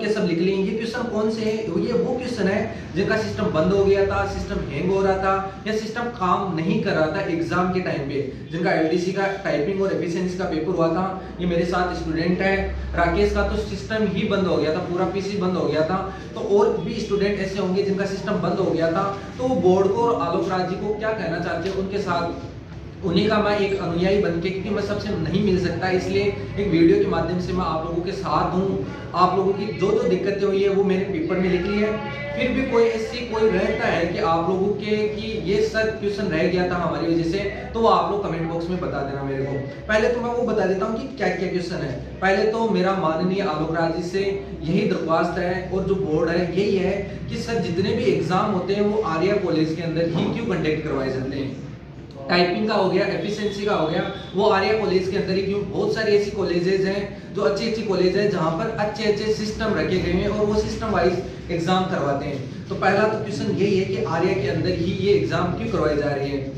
के सब लिख लिए। ये क्वेश्चन कौन से हैं? ये वो क्वेश्चन है जिनका सिस्टम बंद हो गया था, सिस्टम हैंग हो रहा था या सिस्टम काम नहीं कर रहा था एग्जाम के टाइम पे, जिनका एलडीसी का टाइपिंग और एफिशिएंसी का पेपर हुआ था। ये मेरे साथ स्टूडेंट है राकेश का तो सिस्टम ही बंद हो गया था, पूरा पीसी बंद हो गया था। तो और भी स्टूडेंट ऐसे होंगे जिनका सिस्टम बंद हो गया था। तो वो बोर्ड को और आलोक राज जी को क्या कहना चाहते हैं उनके साथ, उन्हीं का मैं एक अनुयायी बन के, क्योंकि मैं सबसे नहीं मिल सकता इसलिए एक वीडियो के माध्यम से मैं आप लोगों के साथ हूँ। आप लोगों की जो जो दिक्कतें हुई है वो मैंने पेपर में लिख ली है। फिर भी कोई ऐसी कोई रहता है कि आप लोगों के कि ये सर क्वेश्चन रह गया था हमारी वजह से, तो वो आप लोग कमेंट बॉक्स में बता देना मेरे को। पहले तो मैं वो बता देता हूँ कि क्या क्या क्वेश्चन है। पहले तो मेरा माननीय आलोक राज जी से यही दरख्वास्त है और जो बोर्ड है यही है कि सर जितने भी एग्जाम होते हैं वो आर्या कॉलेज के अंदर ही क्यों कंडक्ट करवाए जाते हैं। टाइपिंग का हो गया, एफिशिएंसी का हो गया, वो आर्या कॉलेज के अंदर ही क्यों। बहुत सारी ऐसी कॉलेजेस हैं जो अच्छी अच्छी कॉलेज है जहां पर अच्छे अच्छे सिस्टम रखे गए हैं और वो सिस्टम वाइज एग्जाम करवाते हैं। तो पहला तो क्वेश्चन यही है कि आर्या के अंदर ही ये एग्जाम क्यों करवाई जा रही है।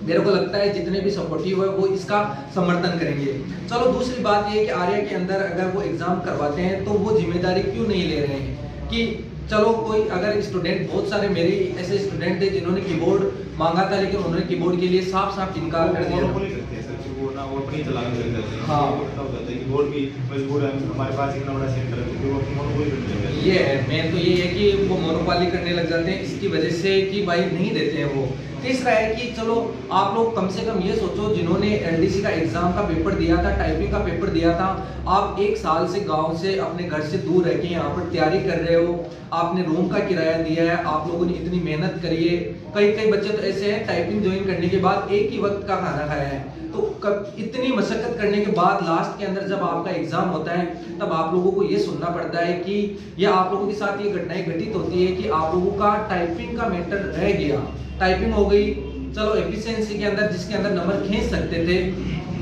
मेरे को लगता है जितने भी सपोर्टिव है वो इसका समर्थन करेंगे। चलो दूसरी बात ये है कि आर्या के अंदर अगर वो एग्जाम करवाते हैं तो वो जिम्मेदारी क्यों नहीं ले रहे हैं कि चलो कोई अगर स्टूडेंट, बहुत सारे मेरे ऐसे स्टूडेंट थे जिन्होंने कीबोर्ड मांगा था लेकिन उन्होंने कीबोर्ड के लिए साफ साफ इनकार कर दिया। हाँ कीबोर्ड भी मजबूर है, हमारे पास इतना बड़ा सेंटर है तो वो मोनोपोली करते हैं। ये है मेन तो ये है कि वो मोनोपोली करने लग जाते हैं इसकी वजह से कि भाई नहीं देते हैं वो। तीसरा है कि चलो आप लोग कम से कम ये सोचो जिन्होंने एलडीसी का एग्जाम का पेपर दिया था, टाइपिंग का पेपर दिया था, आप एक साल से गांव से अपने घर से दूर रह के यहाँ पर तैयारी कर रहे हो, आपने रूम का किराया दिया है, आप लोगों ने इतनी मेहनत करी है। कई कई बच्चे तो ऐसे हैं टाइपिंग ज्वाइन करने के बाद एक ही वक्त का खाना खाया है। तो इतनी मशक्कत करने के बाद लास्ट के अंदर जब आपका एग्जाम होता है तब आप लोगों को ये सुनना पड़ता है कि या आप लोगों के साथ ये घटनाएं घटित होती है कि आप लोगों का टाइपिंग का मैटर रह गया। टाइपिंग हो गई, चलो एफिशिएंसी के अंदर जिसके अंदर नंबर खींच सकते थे,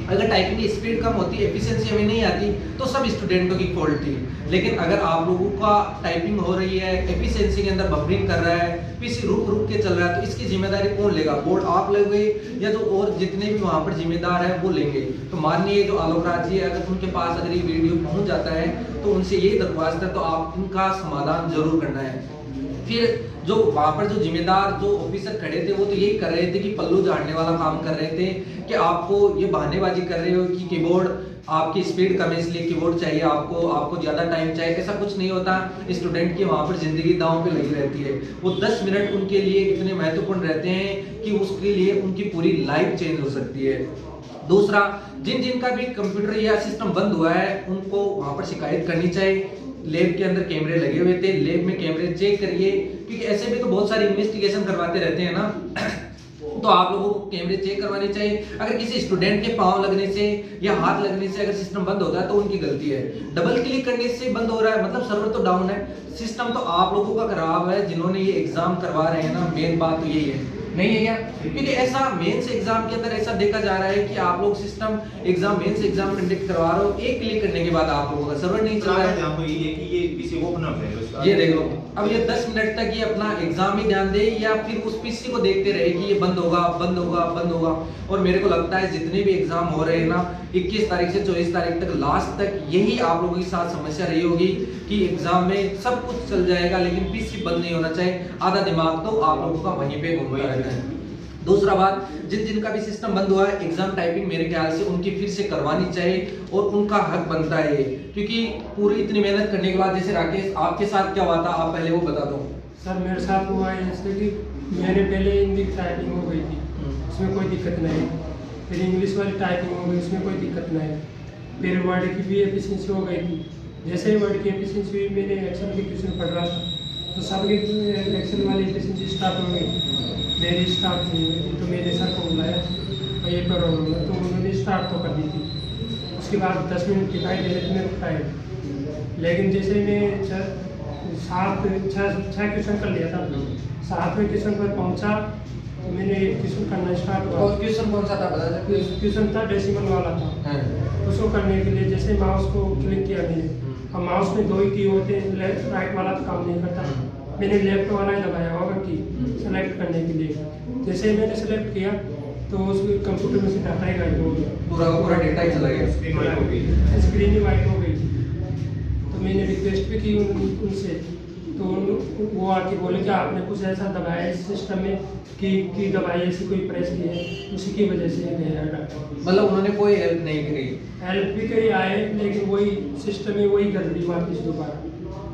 अगर टाइपिंग की स्पीड कम होती, एफिशिएंसी हमें नहीं आती तो सब स्टूडेंटों की फॉल्ट थी। लेकिन अगर आप लोगों का टाइपिंग हो रही है, एफिशिएंसी के अंदर बफरिंग कर रहा है, पीसी रुक रुक के चल रहा है, तो इसकी जिम्मेदारी कौन लेगा? बोर्ड आप लोगे या जो और जितने भी वहां पर जिम्मेदार है वो लेंगे। तो माननीय जो आलोक राज जी है, अगर उनके पास अगर ये वीडियो पहुंच जाता है तो उनसे यही दरख्वास्त है तो आप इनका समाधान जरूर करना है। फिर जो वहां पर जो जिम्मेदार जो ऑफिसर खड़े थे वो तो यही कर रहे थे कि पल्लू झाड़ने वाला काम कर रहे थे कि आपको ये बहानेबाजी कर रहे हो कि कीबोर्ड आपकी स्पीड कम है इसलिए कीबोर्ड चाहिए आपको ज्यादा टाइम चाहिए। ऐसा कुछ नहीं होता। स्टूडेंट की वहां पर जिंदगी दांव पे लगी रहती है। वो 10 मिनट उनके लिए इतने महत्वपूर्ण रहते हैं कि उसके लिए उनकी पूरी लाइफ चेंज हो सकती है। दूसरा, जिनका भी कंप्यूटर या सिस्टम बंद हुआ है उनको वहां पर शिकायत करनी चाहिए। लैब के अंदर कैमरे लगे हुए थे, लैब में कैमरे चेक करिए, क्योंकि ऐसे भी तो बहुत सारे इन्वेस्टिगेशन करवाते रहते हैं ना तो आप लोगों को कैमरे चेक करवाने चाहिए। अगर किसी स्टूडेंट के पांव लगने से या हाथ लगने से अगर सिस्टम बंद होता है तो उनकी गलती है। डबल क्लिक करने से बंद हो रहा है मतलब सर्वर तो डाउन है, सिस्टम तो आप लोगों का खराब है जिन्होंने ये एग्जाम करवा रहे हैं ना। मेन बात तो यही है, नहीं है क्या? क्योंकि ऐसा मेंस एग्जाम के अंदर ऐसा देखा जा रहा है कि आप लोग system exam mains exam conduct करवा रहे हो, एक क्लिक करने के बाद आप लोगों का सर्वर नहीं चल रहा है। यहाँ पे ये है कि ये पीसी ओपन अप है, ये देख लो, अब ये 10 मिनट तक ये अपना एग्जाम ही ध्यान दे या फिर उस पीसी को देखते रहे कि ये बंद होगा बंद होगा बंद होगा। और मेरे को लगता है जितने भी एग्जाम हो रहे हैं ना 21 तारीख से 24 तारीख तक लास्ट तक यही आप लोगों के साथ समस्या रही होगी कि एग्जाम में सब कुछ चल जाएगा लेकिन पीसी बंद नहीं होना चाहिए। आधा दिमाग तो आप लोगों का वहीं पे घूमता रहता है। दूसरा बात, जिनका भी सिस्टम बंद हुआ है एग्जाम टाइपिंग मेरे ख्याल से उनकी फिर से करवानी चाहिए और उनका हक बनता है ये, क्योंकि पूरी इतनी मेहनत करने के बाद। जैसे राकेश आपके साथ क्या हुआ था, आप पहले वो बता दो। सर मेरे साथ हुआ है जैसे कि मेरे पहले हिंदी की टाइपिंग हो गई थी, उसमें कोई दिक्कत नहीं। फिर इंग्लिश वाली टाइपिंग हो गई, उसमें कोई दिक्कत नहीं। फिर वर्ड की भी एफिशिएंसी हो गई थी। जैसे ही वर्ड की एफिशिएंसी हुई, मैंने एक्सेल की क्वेश्चन पढ़ रहा था तो सबकी एक्सेल वाली एफिशिएंसी स्टार्ट हो गई, मेरी स्टार्ट नहीं हुई थी। तो मैंने सर को बुलाया और ये प्रॉब्लम है तो उन्होंने स्टार्ट तो कर दी थी। उसके बाद 10 मिनट दिखाई दे रहे थे मेरे को टाइम, लेकिन जैसे मैं 6 क्वेश्चन कर लिया था, 7वें क्वेश्चन पर पहुंचा तो मैंने क्वेश्चन करना स्टार्ट हुआ। और क्वेश्चन कौन सा था बता सकते? क्वेश्चन था डेसिमल वाला था। उसको करने के लिए जैसे माउस को क्लिक किया मैंने, और माउस में 2 ही की होते हैं, लेफ्ट राइट वाला तो काम नहीं करता। मैंने लेफ्ट वाला ही दबाया होगा की सेलेक्ट करने के लिए। जैसे ही मैंने सेलेक्ट किया तो उस कंप्यूटर में से डाटा ही गायब हो गया, पूरा डेटा ही चला गया, स्क्रीन वाइट हो गई। स्क्रीन ही वाइट हो गई। तो मैंने रिक्वेस्ट भी की उनसे, तो वो आके बोले कि आपने कुछ ऐसा दबाया इस सिस्टम में कि दवाई ऐसी कोई प्रेस की है, उसी की वजह से गया डॉक्टर। मतलब उन्होंने कोई हेल्प नहीं करी? हेल्प भी करी आए, लेकिन वही सिस्टम में वही कर दी वापस दोबारा,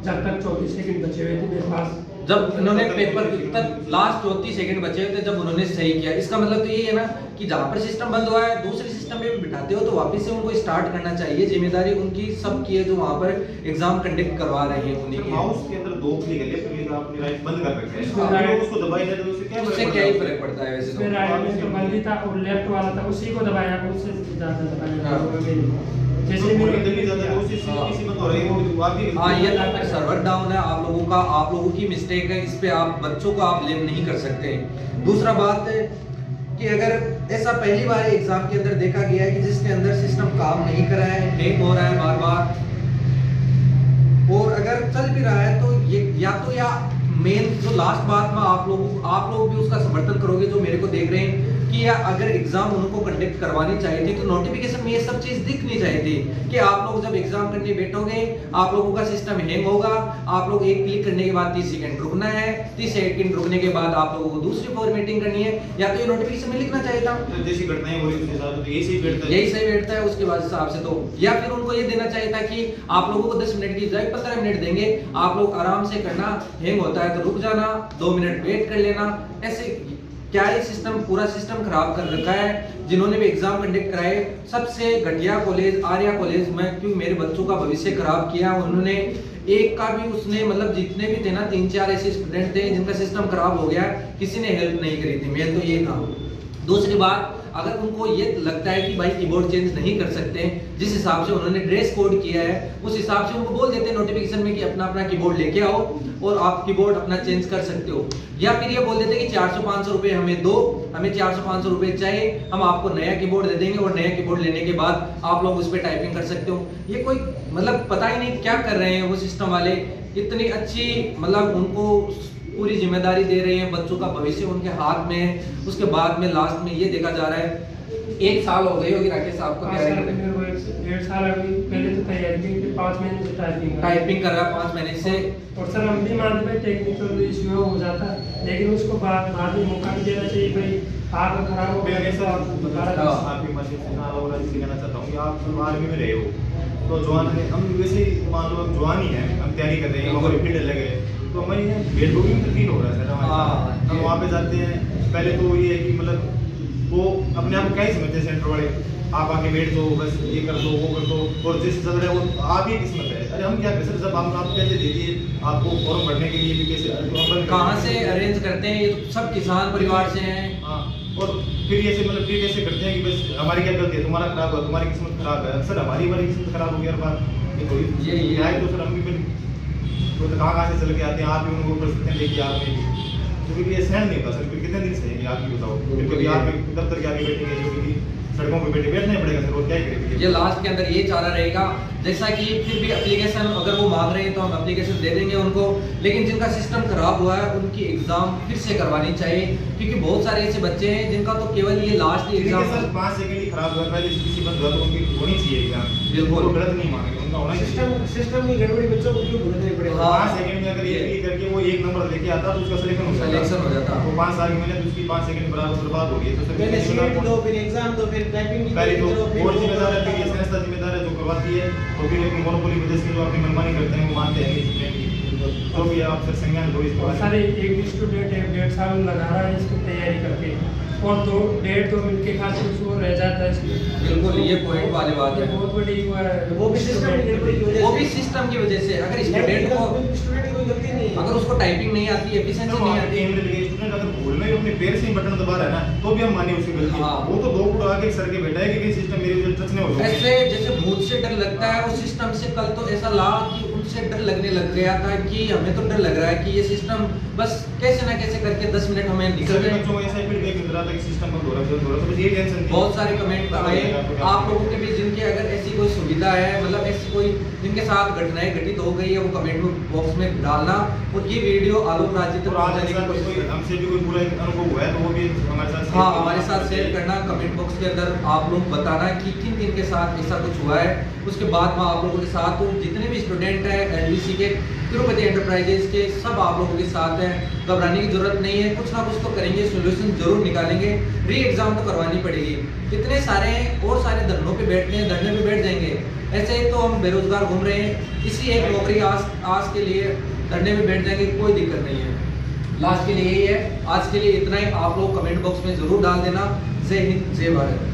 जब तक 34 सेकंड बचे हुए थे मेरे पास। जब उन्होंने पेपर तक लास्ट 34 सेकंड बचे थे जब उन्होंने सही किया, इसका मतलब तो यही है ना कि जहाँ पर सिस्टम बंद हुआ है दूसरे सिस्टम में भी बिठाते हो तो वापस से उनको स्टार्ट करना चाहिए। जिम्मेदारी उनकी सब की है जो वहाँ पर एग्जाम कंडक्ट करवा रहे हैं उन्हीं की है। माउस के अंदर 2 क्लिक है, लेफ्ट क्लिक आपने राइट बंद कर रखा है, हाँ। आप उसको दबाई जाए तो उससे क्या ही फर्क पड़ता है वैसे उसमें तो। राइट में तो बंद ही था और लेफ्ट वाला था, उसी को दबाया, उससे ज़्यादा दबाया। जैसे पूरी मेरे दिल्ली ज्यादा कोशिश किसी बंद हो रही है वो आप भी। हाँ, ये तो सर्वर डाउन है आप लोगों का, आप लोगों की मिस्टेक है, इस पे आप बच्चों को आप ब्लेम नहीं कर सकते। दूसरा बात है कि अगर ऐसा पहली बार एग्जाम के अंदर देखा गया है कि जिसके अंदर सिस्टम काम नहीं कर रहा है, हैंग हो रहा है बार बार, और अगर चल भी रहा है तो ये या मेन जो लास्ट बात में आप लोग भी उसका समर्थन करोगे जो मेरे को देख रहे हैं कि या अगर एग्जाम उनको कंडक्ट करवानी चाहिए थी तो नोटिफिकेशन में ये सब चीज दिखनी चाहिए थी कि आप लोग जब एग्जाम करने बैठोगे आप लोगों का सिस्टम हैंग होगा, आप लोग एक क्लिक करने के बाद 30 सेकंड रुकना है, 30 सेकंड रुकने के बाद आप लोगों को दूसरी फॉर्मेटिंग करनी है, या तो ये नोटिफिकेशन में लिखना चाहिए था। जैसी घटनाएं हो रही उसके साथ तो यही सही बैठता है, यही सही बैठता है उसके बाद हिसाब से तो, या फिर उनको ये देना चाहिए था कि आप लोगों को 10 मिनट की जगह 15 मिनट देंगे, आप लोग आराम से करना, हैंग होता है तो रुक जाना, 2 मिनट वेट कर लेना। ऐसे क्या ये सिस्टम पूरा सिस्टम खराब कर रखा है। जिन्होंने भी एग्जाम कंडक्ट कराए सबसे घटिया कॉलेज आर्या कॉलेज में, क्योंकि मेरे बच्चों का भविष्य खराब किया उन्होंने, एक का भी उसने मतलब जितने भी थे ना 3-4 ऐसे स्टूडेंट थे जिनका सिस्टम खराब हो गया, किसी ने हेल्प नहीं करी थी। मैं तो ये था। दूसरी बात, अगर उनको ये लगता है कि भाई कीबोर्ड चेंज नहीं कर सकते, जिस हिसाब से उन्होंने ड्रेस कोड किया है उस हिसाब से उनको बोल देते नोटिफिकेशन में कि अपना अपना कीबोर्ड लेके आओ और आप कीबोर्ड अपना चेंज कर सकते हो, या फिर ये बोल देते कि 400-500 रुपए हमें दो, हमें 400-500 रुपए चाहिए, हम आपको नया कीबोर्ड दे देंगे और नया कीबोर्ड लेने के बाद आप लोग उस पर टाइपिंग कर सकते हो। ये कोई मतलब पता ही नहीं क्या कर रहे हैं वो सिस्टम वाले, इतनी अच्छी मतलब उनको पूरी जिम्मेदारी दे रहे हैं, बच्चों का भविष्य उनके हाथ में है, उसके बाद में लास्ट में ये देखा जा रहा है 1 साल हो गई होगी राकेश साहब को तैयारी करते हैं। 1.5 साल अभी पहले तो तैयारी की, फिर 5 महीने से टाइपिंग कर रहा है 5 महीने से। और सर हम भी मानते हैं टेक्निकल इश्यू हो जाता है, लेकिन उसको बाद में मौका भी देना चाहिए। भाई आप खराब हो गया तो आप दोबारा आपकी मर्जी से ना और ऐसे कहना चाहता हूँ कि आप आर्मी में रहे हो तो जवान हम वैसे मान लो जवान ही है, हम तैयारी कर रहे हैं, हमारे फील्ड लगे तो हमारी बेड बुकिंग तो फील हो रहा है सर हमारे। हम वहाँ पे जाते हैं, पहले तो ये है कि मतलब वो अपने आप को क्या ही समझते हैं सेंटर वाले, आप आके बैठ दो बस ये कर दो वो कर दो, और जिस चल रहा है वो आप ही किस्मत है। अरे हम क्या करें सर, जब आप पैसे दे दिए आपको फॉर्म भरने के लिए भी कैसे कहाँ से अरेंज करते हैं, ये तो सब किसान परिवार से हैं। हाँ, और फिर ये से मतलब ट्रीट ऐसे करते हैं कि बस हमारी क्या गलती है, तुम्हारा खराब हुआ, तुम्हारी किस्मत खराब है। सर हमारी किस्मत खराब हो गया हर बार, ये थोड़ी ये है तो सर हम भी फिर तो कहाँ से चल के आते हैं, आप भी उनको परिस्थितियाँ लेके आते हैं, तो फिर ये सहन नहीं होता सर। फिर कितने दिन सहेंगे आप ही बताओ, फिर कभी आप दफ्तर के आगे बैठेंगे, कभी सड़कों पे बैठना ही पड़ेगा सर, और क्या ही करेंगे। ये लास्ट के अंदर ये चारा रहेगा, जैसा कि फिर भी एप्लीकेशन अगर वो मांग रहे हैं तो हम एप्लीकेशन दे देंगे उनको, लेकिन जिनका सिस्टम खराब हुआ है उनकी एग्जाम फिर से करवानी चाहिए, क्योंकि बहुत सारे ऐसे बच्चे हैं जिनका तो केवल ये लास्ट एग्जाम सर 5 सेकंड ही खराब हुआ, पहले किसी बंद हुआ तो उनकी होनी चाहिए एग्जाम, बिल्कुल गलत नहीं मानेंगे, उनका होना चाहिए। सिस्टम की गड़बड़ी बच्चों को क्यों भुगतनी पड़ेगी? 5 सेकंड में अगर ये करके वो 1 नंबर लेके आता तो उसका सिलेक्शन हो जाता। वो 5 साल की मेहनत उसकी 5 सेकंड बर्बाद हो गई। तो सर पहले सीट दो, फिर एग्जाम दो, फिर टाइपिंग पहले तो और जिम्मेदार है, फिर ये संस्था जिम्मेदार है जो करवाती है, और फिर अपनी मोनोपोली वजह से जो अपनी मनमानी करते हैं वो मानते हैं कि स्टूडेंट की जो भी आप सर संज्ञान लो इसको। सारे एक भी स्टूडेंट 1.5 साल लगा रहा है इसकी तैयारी करके, और 1.5-2 मिनट के खास वो रह जाता है इसमें। बिल्कुल ये पॉइंट वाली बात है, बहुत बड़ी हुआ है वो भी सिस्टम की गड़बड़ी की वजह से, वो भी सिस्टम की वजह से। अगर स्टूडेंट को स्टूडेंट की कोई गलती नहीं है, अगर उसको टाइपिंग नहीं आती, एफिशिएंसी नहीं आती, स्टूडेंट अगर भूल में भी अपने पैर से ही बटन दबा रहा है ना तो भी हम माने उसकी गलती। हाँ। वो तो 2 फुट आगे सर के बैठा है कि सिस्टम मेरे ऊपर टच नहीं हो रहा है। ऐसे जैसे भूत से डर लगता है उस सिस्टम से, कल तो ऐसा लगा कि उनसे डर लगने लग गया था कि हमें तो डर लग रहा है कि ये सिस्टम बस कैसे ना कैसे करके 10 मिनट हमें निकल सभी गए। बच्चों को ऐसा फीडबैक मिल रहा था कि सिस्टम बंद हो रहा है, तो बस ये टेंशन थी। बहुत सारे कमेंट आए आप लोगों के भी, जिनके अगर ऐसी कोई सुविधा है, मतलब ऐसी कोई जिनके साथ घटनाएं घटित हो गई है, वो कमेंट बॉक्स में डालना, और ये वीडियो आलोक राज्य तक और आज पहुंचाने की ऐसा कोशिश कोई करना। हमसे भी कोई बुरा अनुभव हुआ है तो वो भी हमारे साथ हाँ, हमारे साथ शेयर करना, कमेंट बॉक्स के अंदर आप लोग बताना कि किन किन के साथ ऐसा कुछ हुआ है। उसके बाद मैं आप लोगों के साथ हूँ, जितने भी स्टूडेंट हैं है एनडीसी के, तिरुपति एंटरप्राइजेज के, सब आप लोगों के साथ हैं। घबराने की जरूरत नहीं है, कुछ ना कुछ तो करेंगे, सोल्यूशन जरूर निकालेंगे। री एग्जाम तो करवानी पड़ेगी। कितने सारे हैं और सारे धरनों पे बैठते हैं, धरने पे बैठ जाएंगे। ऐसे ही तो हम बेरोजगार घूम रहे हैं, इसी एक नौकरी आज के लिए धरने पे बैठ जाएंगे, कोई दिक्कत नहीं है। लास्ट के लिए यही है, आज के लिए इतना ही। आप लोग कमेंट बॉक्स में जरूर डाल देना। जय हिंद, जय भारत।